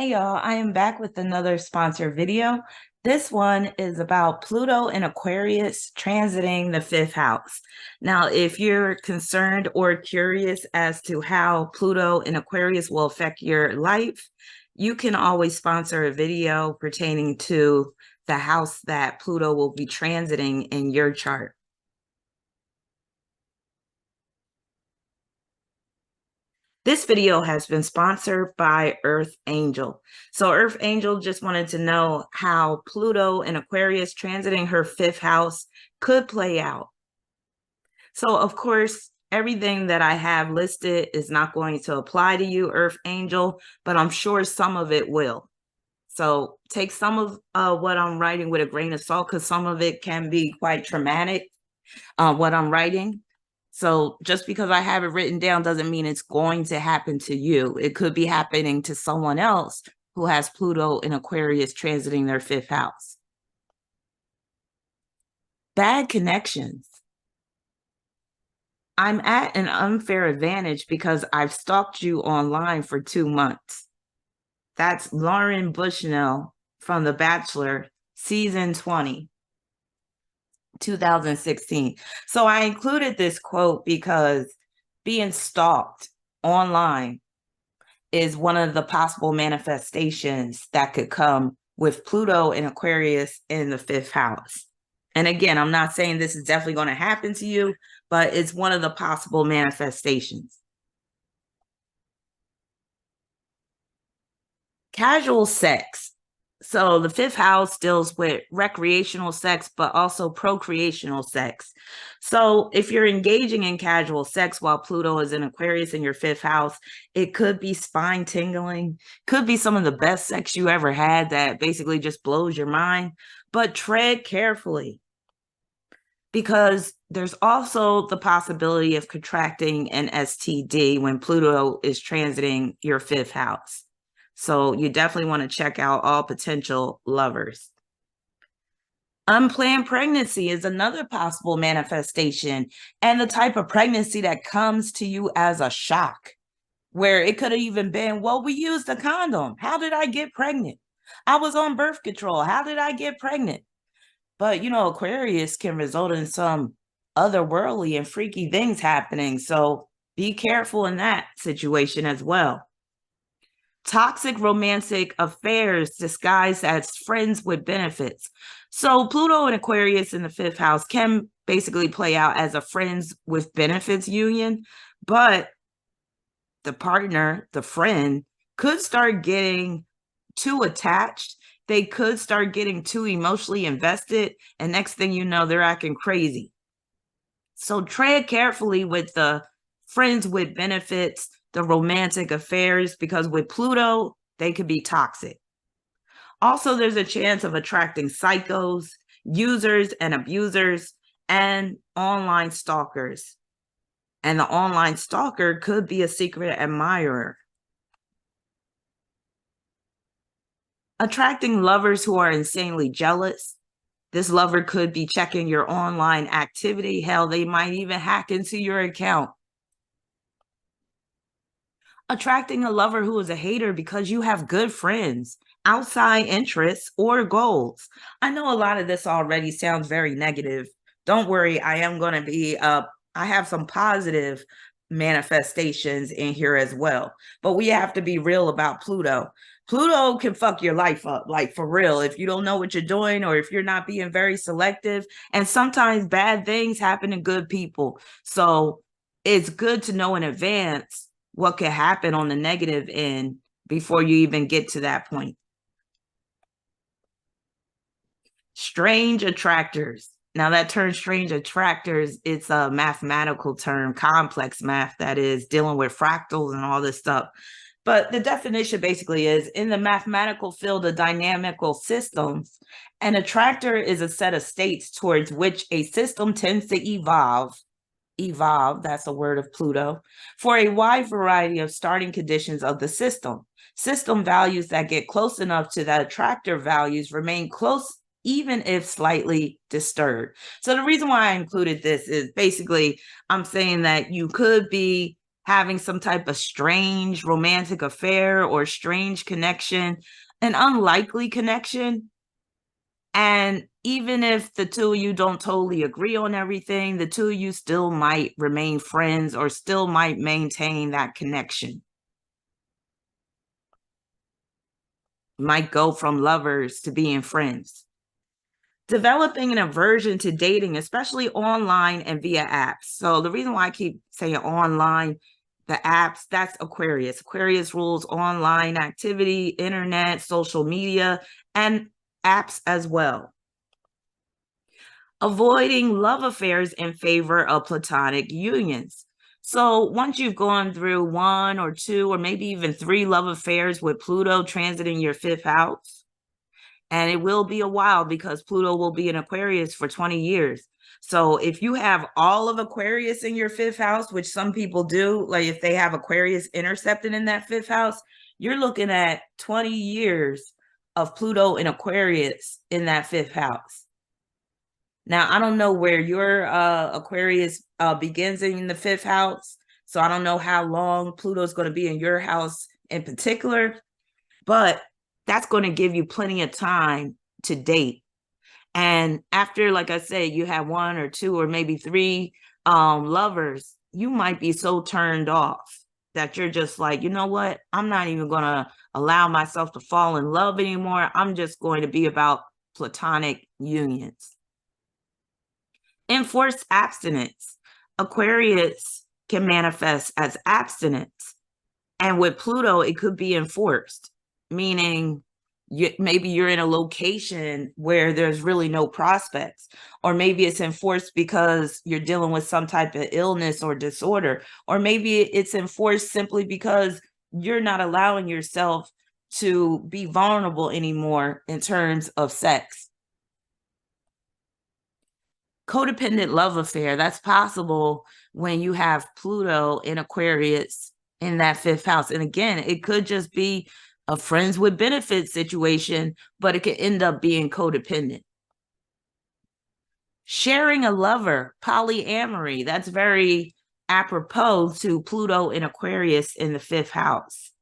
Hey y'all, I am back with another sponsored video. This one is about Pluto and Aquarius transiting the fifth house. Now, if you're concerned or curious as to how Pluto and Aquarius will affect your life, you can always sponsor a video pertaining to the house that Pluto will be transiting in your chart. This video has been sponsored by Earth Angel. So Earth Angel just wanted to know how Pluto and Aquarius transiting her fifth house could play out. So of course, everything that I have listed is not going to apply to you, Earth Angel, but I'm sure some of it will. So take some of what I'm writing with a grain of salt, because some of it can be quite traumatic, what I'm writing. So just because I have it written down doesn't mean it's going to happen to you. It could be happening to someone else who has Pluto in Aquarius transiting their fifth house. Bad connections. I'm at an unfair advantage because I've stalked you online for 2 months. That's Lauren Bushnell from The Bachelor, season 20. 2016. So I included this quote because being stalked online is one of the possible manifestations that could come with Pluto and Aquarius in the fifth house. And again, I'm not saying this is definitely going to happen to you, but it's one of the possible manifestations. Casual sex. So the fifth house deals with recreational sex, but also procreational sex. So if you're engaging in casual sex while Pluto is in Aquarius in your fifth house, it could be spine tingling, could be some of the best sex you ever had that basically just blows your mind, but tread carefully because there's also the possibility of contracting an STD when Pluto is transiting your fifth house. So you definitely want to check out all potential lovers. Unplanned pregnancy is another possible manifestation, and the type of pregnancy that comes to you as a shock, where it could have even been, well, we used a condom. How did I get pregnant? I was on birth control. How did I get pregnant? But, Aquarius can result in some otherworldly and freaky things happening. So be careful in that situation as well. Toxic romantic affairs disguised as friends with benefits. So Pluto and Aquarius in the fifth house can basically play out as a friends with benefits union, but the partner, the friend, could start getting too attached. They could start getting too emotionally invested, and next thing you know, they're acting crazy. So tread carefully with the friends with benefits, the romantic affairs, because with Pluto, they could be toxic. Also, there's a chance of attracting psychos, users and abusers, and online stalkers. And the online stalker could be a secret admirer. Attracting lovers who are insanely jealous. This lover could be checking your online activity. Hell, they might even hack into your account. Attracting a lover who is a hater because you have good friends, outside interests, or goals. I know a lot of this already sounds very negative. Don't worry, I am going to be I have some positive manifestations in here as well. But we have to be real about Pluto. Pluto can fuck your life up, like for real, if you don't know what you're doing or if you're not being very selective. And sometimes bad things happen to good people. So it's good to know in advance what could happen on the negative end before you even get to that point. Strange attractors. Now that term strange attractors, it's a mathematical term, complex math that is dealing with fractals and all this stuff. But the definition basically is in the mathematical field of dynamical systems, an attractor is a set of states towards which a system tends to evolve, that's a word of Pluto, for a wide variety of starting conditions of the system. System values that get close enough to the attractor values remain close even if slightly disturbed. So the reason why I included this is basically I'm saying that you could be having some type of strange romantic affair or strange connection, an unlikely connection. And even if the two of you don't totally agree on everything, the two of you still might remain friends or still might maintain that connection. Might go from lovers to being friends. Developing an aversion to dating, especially online and via apps. So the reason why I keep saying online, the apps, that's Aquarius. Aquarius rules online activity, internet, social media, and apps as well. Avoiding love affairs in favor of platonic unions. So once you've gone through 1 or 2 or maybe even 3 love affairs with Pluto transiting your 5th house, and it will be a while because Pluto will be in Aquarius for 20 years. So if you have all of Aquarius in your 5th house, which some people do, like if they have Aquarius intercepted in that 5th house, you're looking at 20 years of Pluto in Aquarius in that 5th house. Now, I don't know where your Aquarius begins in the 5th house. So I don't know how long Pluto's going to be in your house in particular, but that's going to give you plenty of time to date. And after, like I said, you have 1 or 2 or maybe 3 lovers, you might be so turned off that you're just like, you know what? I'm not even going to allow myself to fall in love anymore. I'm just going to be about platonic unions. Enforced abstinence. Aquarius can manifest as abstinence. And with Pluto, it could be enforced, meaning maybe you're in a location where there's really no prospects, or maybe it's enforced because you're dealing with some type of illness or disorder, or maybe it's enforced simply because you're not allowing yourself to be vulnerable anymore in terms of sex. Codependent love affair, that's possible when you have Pluto in Aquarius in that 5th house. And again, it could just be a friends with benefits situation, but it could end up being codependent. Sharing a lover, polyamory, that's very apropos to Pluto in Aquarius in the 5th house,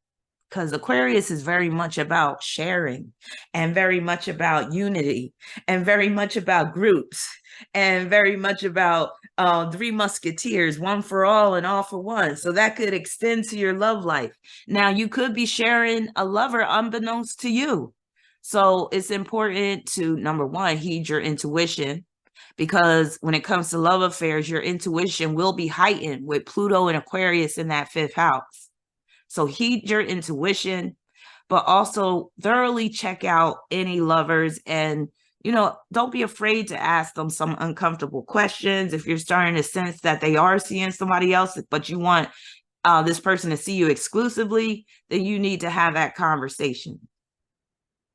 because Aquarius is very much about sharing and very much about unity and very much about groups and very much about 3 musketeers, 1 for all and all for one. So that could extend to your love life. Now, you could be sharing a lover unbeknownst to you. So it's important to, number 1, heed your intuition, because when it comes to love affairs, your intuition will be heightened with Pluto and Aquarius in that 5th house. So heed your intuition, but also thoroughly check out any lovers, and, you know, don't be afraid to ask them some uncomfortable questions. If you're starting to sense that they are seeing somebody else, but you want this person to see you exclusively, then you need to have that conversation.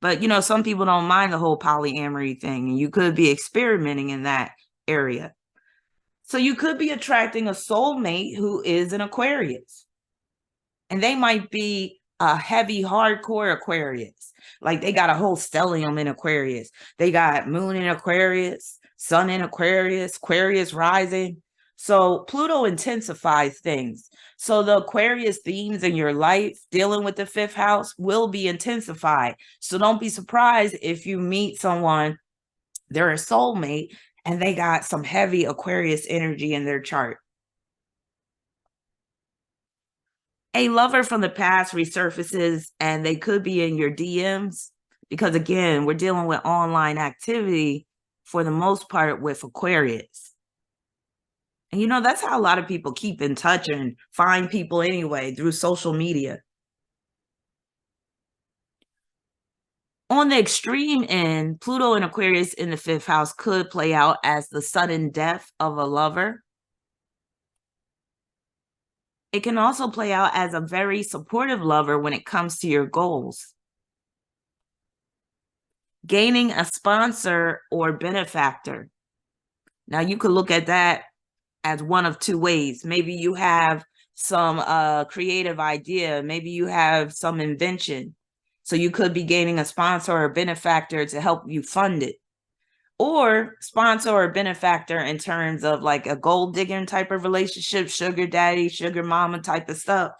But, you know, some people don't mind the whole polyamory thing, and you could be experimenting in that area. So you could be attracting a soulmate who is an Aquarius. And they might be a heavy, hardcore Aquarius. Like they got a whole stellium in Aquarius. They got moon in Aquarius, sun in Aquarius, Aquarius rising. So Pluto intensifies things. So the Aquarius themes in your life dealing with the 5th house will be intensified. So don't be surprised if you meet someone, they're a soulmate, and they got some heavy Aquarius energy in their chart. A lover from the past resurfaces, and they could be in your DMs, because again, we're dealing with online activity for the most part with Aquarius. And you know, that's how a lot of people keep in touch and find people anyway, through social media. On the extreme end, Pluto and Aquarius in the 5th house could play out as the sudden death of a lover. It can also play out as a very supportive lover when it comes to your goals. Gaining a sponsor or benefactor. Now, you could look at that as one of 2 ways. Maybe you have some creative idea. Maybe you have some invention. So you could be gaining a sponsor or a benefactor to help you fund it. or sponsor or benefactor in terms of like a gold digging type of relationship, sugar daddy, sugar mama type of stuff.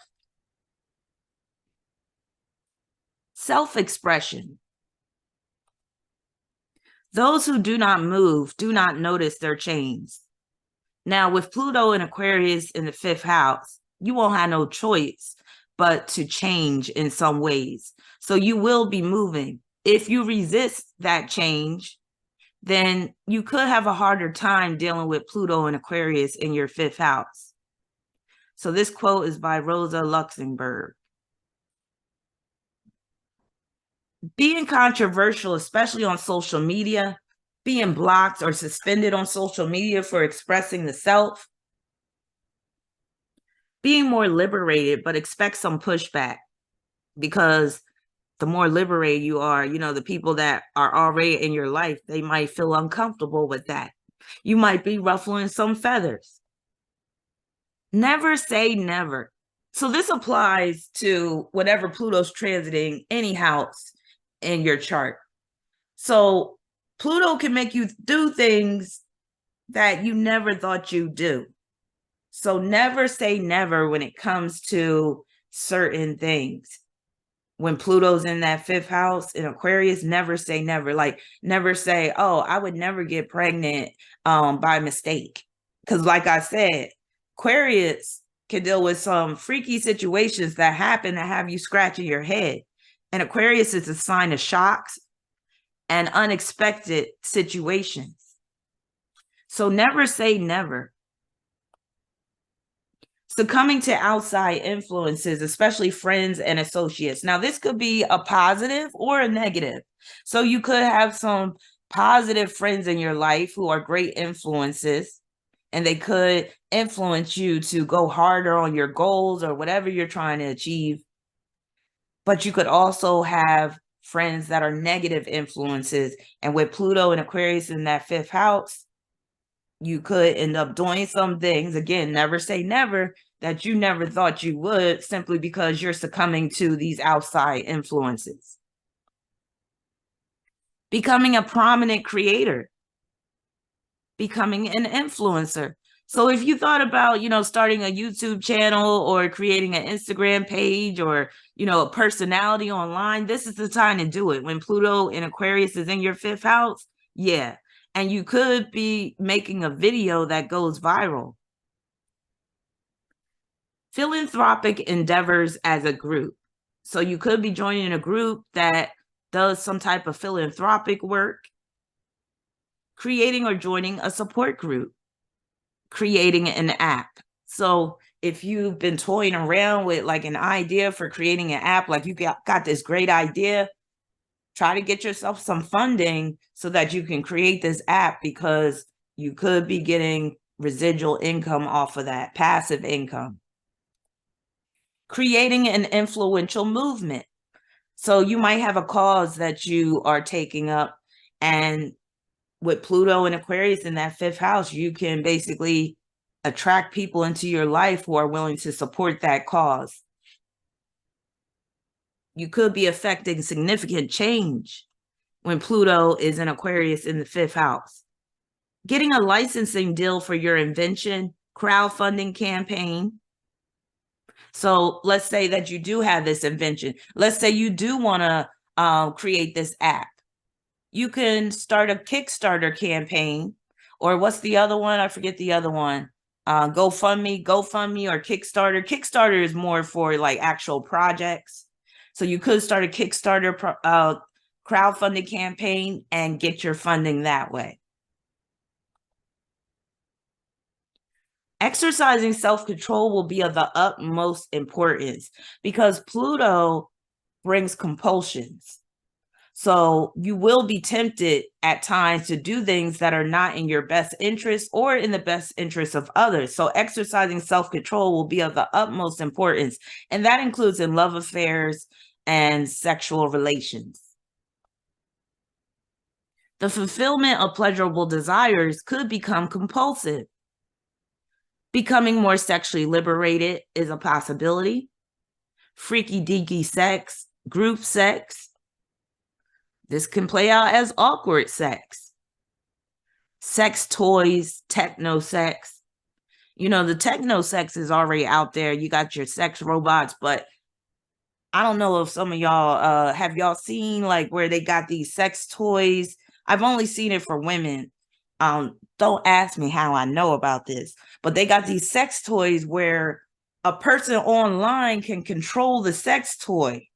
Self-expression. Those who do not move do not notice their change. Now, with Pluto and Aquarius in the 5th house, you won't have no choice but to change in some ways. So you will be moving. If you resist that change, then you could have a harder time dealing with Pluto and Aquarius in your 5th house. So this quote is by Rosa Luxemburg. Being controversial, especially on social media, being blocked or suspended on social media for expressing the self, being more liberated, but expect some pushback, because the more liberated you are, the people that are already in your life, they might feel uncomfortable with that. You might be ruffling some feathers. Never say never. So this applies to whatever Pluto's transiting any house in your chart. So Pluto can make you do things that you never thought you'd do. So never say never when it comes to certain things. When Pluto's in that 5th house in Aquarius, never say never. Like, never say, oh, I would never get pregnant by mistake. Because like I said, Aquarius can deal with some freaky situations that happen that have you scratching your head. And Aquarius is a sign of shocks and unexpected situations. So never say never. Succumbing to outside influences, especially friends and associates. Now, this could be a positive or a negative. So you could have some positive friends in your life who are great influences, and they could influence you to go harder on your goals or whatever you're trying to achieve. But you could also have friends that are negative influences. And with Pluto and Aquarius in that 5th house, you could end up doing some things, again, never say never, that you never thought you would, simply because you're succumbing to these outside influences. Becoming a prominent creator, becoming an influencer. So if you thought about, starting a YouTube channel or creating an Instagram page or, a personality online, this is the time to do it. When Pluto in Aquarius is in your 5th house, yeah. And you could be making a video that goes viral. Philanthropic endeavors as a group. So you could be joining a group that does some type of philanthropic work. Creating or joining a support group. Creating an app. So if you've been toying around with like an idea for creating an app, like you got this great idea, try to get yourself some funding so that you can create this app, because you could be getting residual income off of that, passive income. Creating an influential movement. So you might have a cause that you are taking up, and with Pluto and Aquarius in that 5th house, you can basically attract people into your life who are willing to support that cause. You could be affecting significant change when Pluto is in Aquarius in the 5th house. Getting a licensing deal for your invention, crowdfunding campaign. So let's say that you do have this invention. Let's say you do want to create this app. You can start a Kickstarter campaign, or what's the other one? I forget the other one. GoFundMe or Kickstarter. Kickstarter is more for like actual projects. So you could start a Kickstarter crowdfunding campaign and get your funding that way. Exercising self-control will be of the utmost importance, because Pluto brings compulsions. So you will be tempted at times to do things that are not in your best interest or in the best interest of others. So exercising self-control will be of the utmost importance. And that includes in love affairs and sexual relations. The fulfillment of pleasurable desires could become compulsive. Becoming more sexually liberated is a possibility. Freaky deaky sex, group sex. This can play out as awkward sex. sex toys, techno sex. You know, the techno sex is already out there. You got your sex robots, but I don't know if some of y'all have y'all seen like where they got these sex toys. I've only seen it for women. Don't ask me how I know about this, but they got these sex toys where a person online can control the sex toy.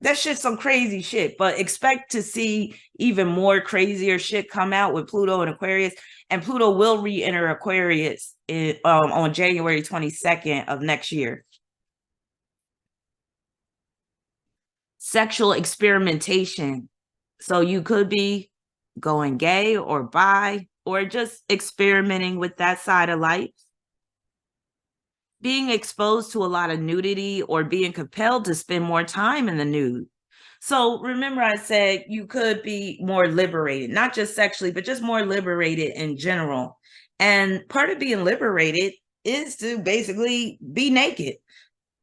That shit's some crazy shit, but expect to see even more crazier shit come out with Pluto and Aquarius. And Pluto will re-enter Aquarius on January 22nd of next year. Sexual experimentation. So you could be going gay or bi or just experimenting with that side of life. Being exposed to a lot of nudity or being compelled to spend more time in the nude. So remember I said you could be more liberated, not just sexually, but just more liberated in general. And part of being liberated is to basically be naked.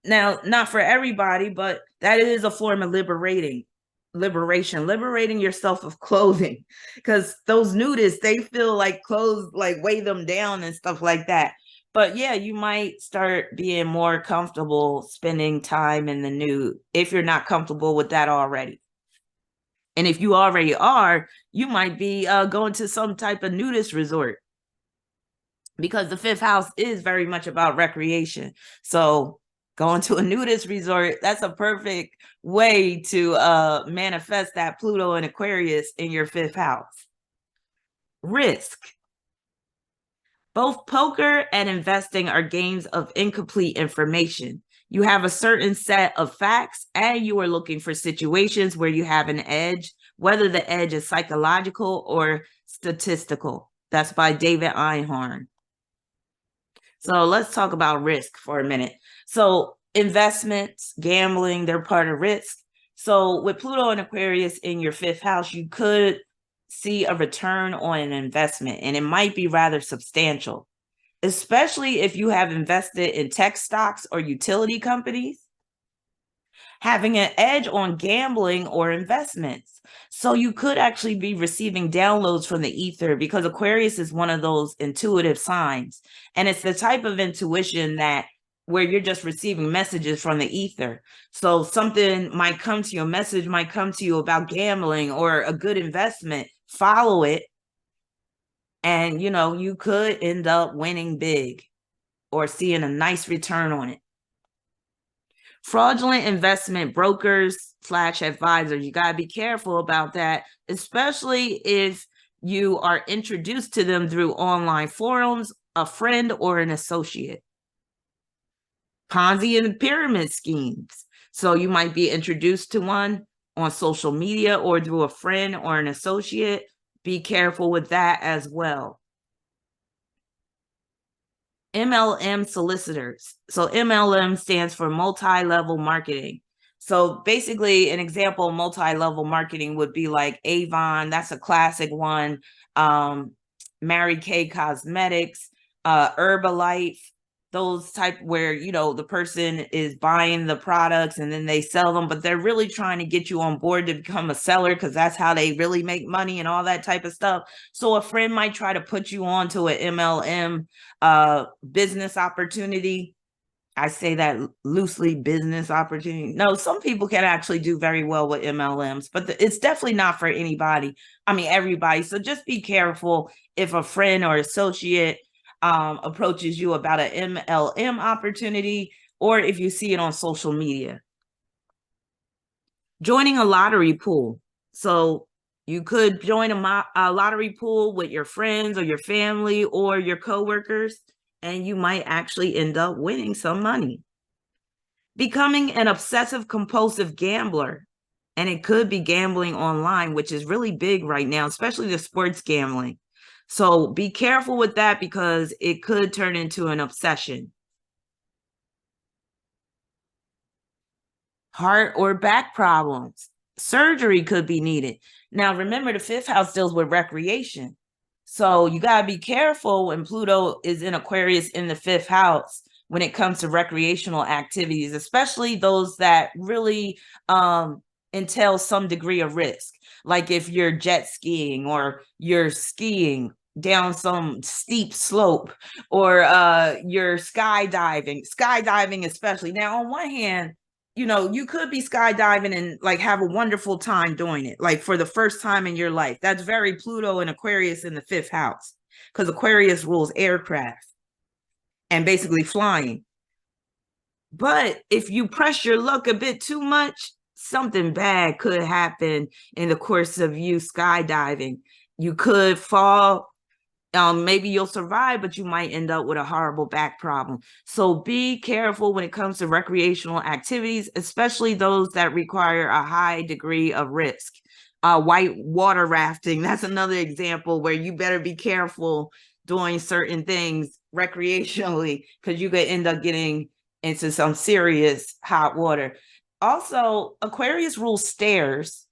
Now, not for everybody, but that is a form of liberating yourself of clothing, because those nudists, they feel like clothes like weigh them down and stuff like that. But yeah, you might start being more comfortable spending time in the nude if you're not comfortable with that already. And if you already are, you might be going to some type of nudist resort, because the fifth house is very much about recreation. So going to a nudist resort, that's a perfect way to manifest that Pluto and Aquarius in your fifth house. Risk. Both poker and investing are games of incomplete information. You have a certain set of facts and you are looking for situations where you have an edge, whether the edge is psychological or statistical. That's by David Einhorn. So let's talk about risk for a minute. So investments, gambling, they're part of risk. So with Pluto and Aquarius in your fifth house, you could see a return on an investment, and it might be rather substantial, especially if you have invested in tech stocks or utility companies. Having an edge on gambling or investments. So you could actually be receiving downloads from the ether, because Aquarius is one of those intuitive signs. And it's the type of intuition that where you're just receiving messages from the ether. So something might come to you, a message might come to you about gambling or a good investment. Follow it. And, you know, you could end up winning big or seeing a nice return on it. Fraudulent investment brokers / advisors, you got to be careful about that, especially if you are introduced to them through online forums, a friend, or an associate. Ponzi and pyramid schemes. So you might be introduced to one on social media or through a friend or an associate. Be careful with that as well. MLM solicitors. So MLM stands for multi-level marketing. So basically an example of multi-level marketing would be like Avon. That's a classic one. Mary Kay Cosmetics, Herbalife, those type where, you know, the person is buying the products and then they sell them, but they're really trying to get you on board to become a seller, because that's how they really make money and all that type of stuff. So a friend might try to put you on to an MLM business opportunity. I say that loosely, business opportunity. No, some people can actually do very well with MLMs, but it's definitely not for anybody. I mean, everybody. So just be careful if a friend or associate approaches you about an MLM opportunity, or if you see it on social media. Joining a lottery pool. So you could join a lottery pool with your friends or your family or your coworkers, and you might actually end up winning some money. Becoming an obsessive compulsive gambler. And it could be gambling online, which is really big right now, especially the sports gambling. So be careful with that, because it could turn into an obsession. Heart or back problems. Surgery could be needed. Now, remember, the fifth house deals with recreation. So you got to be careful when Pluto is in Aquarius in the fifth house when it comes to recreational activities, especially those that really entail some degree of risk. Like if you're jet skiing or you're skiing, down some steep slope, or you're skydiving especially. Now, on one hand, you could be skydiving and like have a wonderful time doing it, like for the first time in your life. That's very Pluto and Aquarius in the 5th house, because Aquarius rules aircraft and basically flying. But if you press your luck a bit too much, something bad could happen in the course of you skydiving. You could fall. Maybe you'll survive, but you might end up with a horrible back problem. So be careful when it comes to recreational activities, especially those that require a high degree of risk. White water rafting, that's another example where you better be careful doing certain things recreationally, because you could end up getting into some serious hot water. Also, Aquarius rules stairs,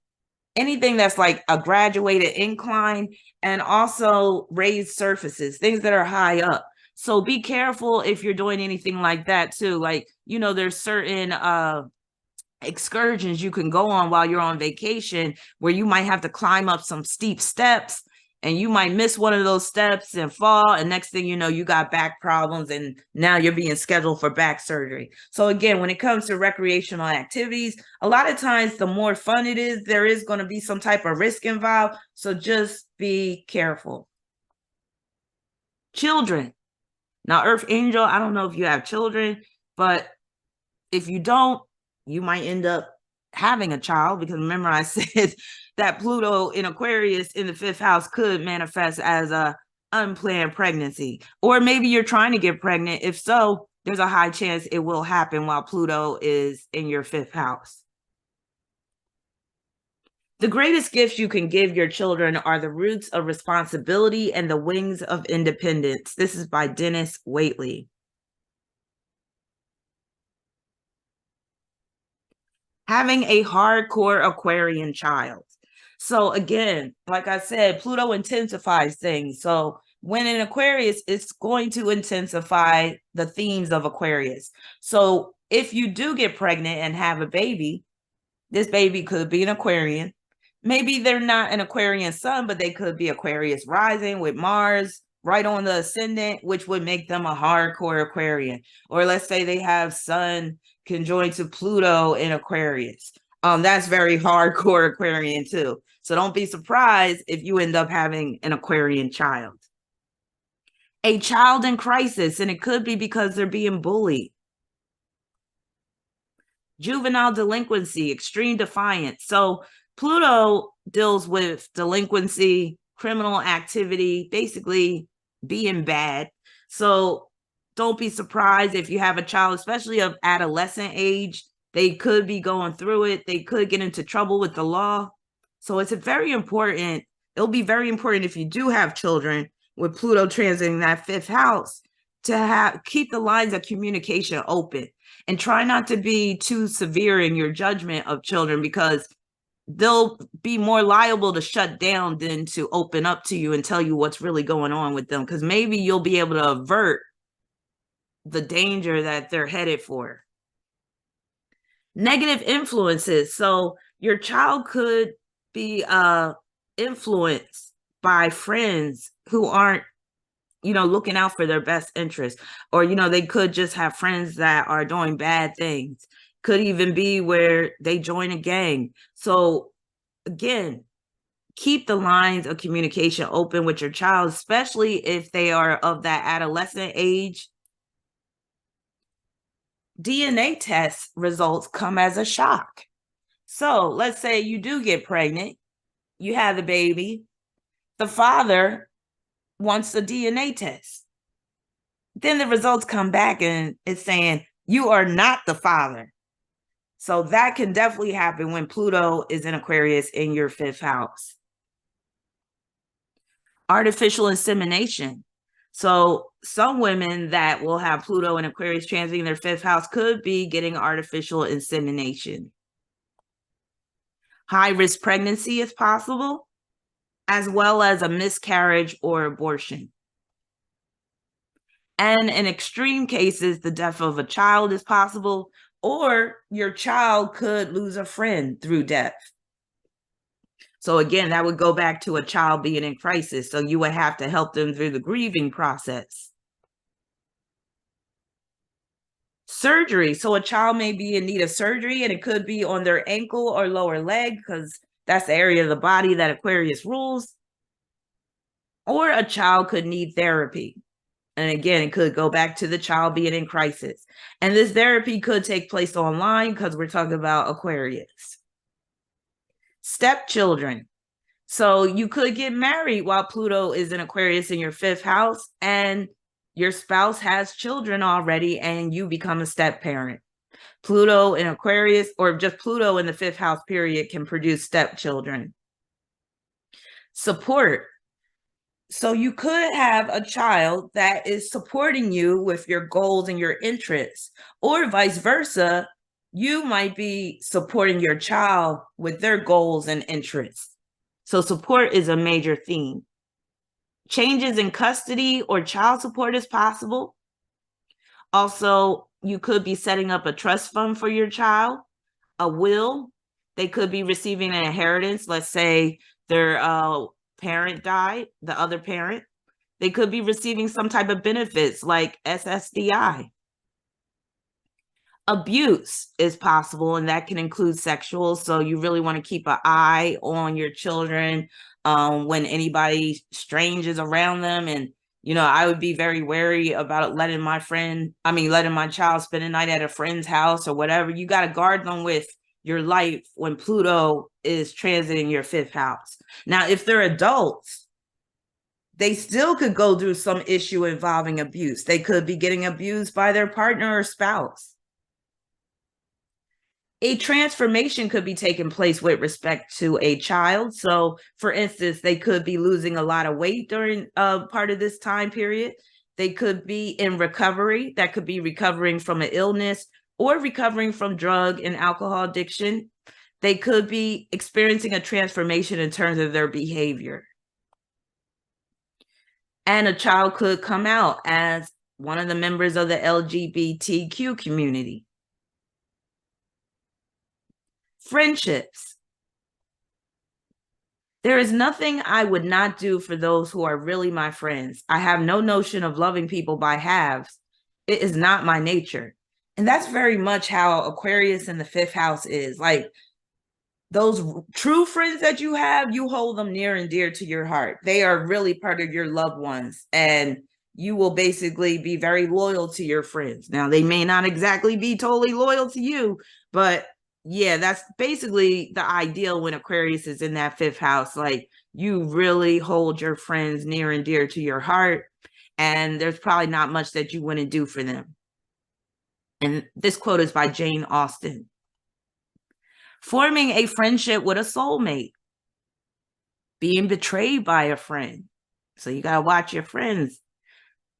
anything that's like a graduated incline, and also raised surfaces, things that are high up. So be careful if you're doing anything like that too. Like, there's certain excursions you can go on while you're on vacation where you might have to climb up some steep steps, and you might miss one of those steps and fall, and next thing you know, you got back problems, and now you're being scheduled for back surgery. So again, when it comes to recreational activities, a lot of times the more fun it is, there is going to be some type of risk involved. So just be careful. Children. Now, Earth Angel, I don't know if you have children, but if you don't, you might end up having a child, because remember I said that Pluto in Aquarius in the 5th house could manifest as a unplanned pregnancy, or maybe you're trying to get pregnant. If so, there's a high chance it will happen while Pluto is in your 5th house. The greatest gifts you can give your children are the roots of responsibility and the wings of independence. This is by Dennis Waitley. Having a hardcore Aquarian child. So again, like I said, Pluto intensifies things. So when in Aquarius, it's going to intensify the themes of Aquarius. So if you do get pregnant and have a baby, this baby could be an Aquarian. Maybe they're not an Aquarian sun, but they could be Aquarius rising with Mars right on the ascendant, which would make them a hardcore Aquarian. Or let's say they have Sun conjoined to Pluto in Aquarius. That's very hardcore Aquarian too. So don't be surprised if you end up having an Aquarian child. A child in crisis, and it could be because they're being bullied. Juvenile delinquency, extreme defiance. So Pluto deals with delinquency, criminal activity, basically being bad. So don't be surprised if you have a child, especially of adolescent age. They could be going through it. They could get into trouble with the law. So it's very important. It'll be very important if you do have children with Pluto transiting that 5th house to keep the lines of communication open, and try not to be too severe in your judgment of children, because they'll be more liable to shut down than to open up to you and tell you what's really going on with them, because maybe you'll be able to avert the danger that they're headed for. Negative influences. So your child could be influenced by friends who aren't, looking out for their best interest, or, they could just have friends that are doing bad things. Could even be where they join a gang. So again, keep the lines of communication open with your child, especially if they are of that adolescent age. DNA test results come as a shock. So let's say you do get pregnant, you have the baby, the father wants a DNA test. Then the results come back and it's saying you are not the father. So that can definitely happen when Pluto is in Aquarius in your 5th house. Artificial insemination. So some women that will have Pluto and Aquarius transiting their 5th house could be getting artificial insemination. High-risk pregnancy is possible, as well as a miscarriage or abortion. And in extreme cases, the death of a child is possible, or your child could lose a friend through death. So again, that would go back to a child being in crisis. So you would have to help them through the grieving process. Surgery. So a child may be in need of surgery, and it could be on their ankle or lower leg, because that's the area of the body that Aquarius rules. Or a child could need therapy. And again, it could go back to the child being in crisis. And this therapy could take place online, because we're talking about Aquarius. Stepchildren. So you could get married while Pluto is in Aquarius in your 5th house, and your spouse has children already, and you become a step parent. Pluto in Aquarius, or just Pluto in the 5th house period, can produce stepchildren. Support. So you could have a child that is supporting you with your goals and your interests, or vice versa. You might be supporting your child with their goals and interests. So support is a major theme. Changes in custody or child support is possible. Also, you could be setting up a trust fund for your child, a will. They could be receiving an inheritance. Let's say their parent died, the other parent. They could be receiving some type of benefits like SSDI. Abuse is possible, and that can include sexual. So you really want to keep an eye on your children when anybody strange is around them. And, I would be very wary about letting my child spend a night at a friend's house or whatever. You got to guard them with your life when Pluto is transiting your 5th house. Now, if they're adults, they still could go through some issue involving abuse. They could be getting abused by their partner or spouse. A transformation could be taking place with respect to a child. So, for instance, they could be losing a lot of weight during part of this time period. They could be in recovery. That could be recovering from an illness or recovering from drug and alcohol addiction. They could be experiencing a transformation in terms of their behavior. And a child could come out as one of the members of the LGBTQ community. Friendships. There is nothing I would not do for those who are really my friends. I have no notion of loving people by halves. It is not my nature. And that's very much how Aquarius in the 5th house is. Like, those true friends that you have, you hold them near and dear to your heart. They are really part of your loved ones, and you will basically be very loyal to your friends. Now, they may not exactly be totally loyal to you, but yeah, that's basically the ideal when Aquarius is in that 5th house. Like, you really hold your friends near and dear to your heart, and there's probably not much that you wouldn't do for them. And this quote is by Jane Austen. Forming a friendship with a soulmate. Being betrayed by a friend. So you got to watch your friends.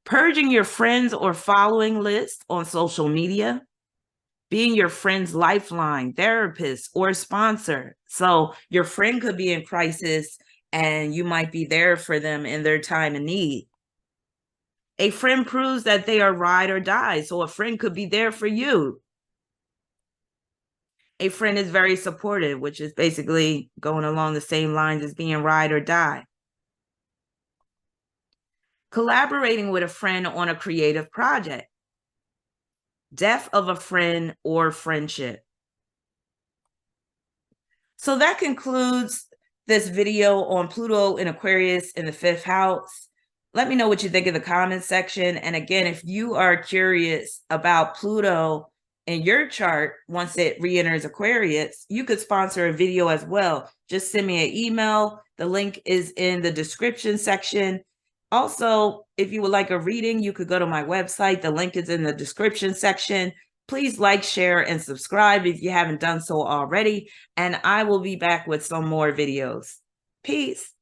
Purging your friends or following list on social media. Being your friend's lifeline, therapist, or sponsor. So your friend could be in crisis, and you might be there for them in their time of need. A friend proves that they are ride or die. So a friend could be there for you. A friend is very supportive, which is basically going along the same lines as being ride or die. Collaborating with a friend on a creative project. Death of a friend or friendship. So that concludes this video on Pluto in Aquarius in the 5th house. Let me know what you think in the comments section. And again, if you are curious about Pluto in your chart, once it re-enters Aquarius, you could sponsor a video as well. Just send me an email. The link is in the description section. Also, if you would like a reading, you could go to my website. The link is in the description section. Please like, share, and subscribe if you haven't done so already. And I will be back with some more videos. Peace.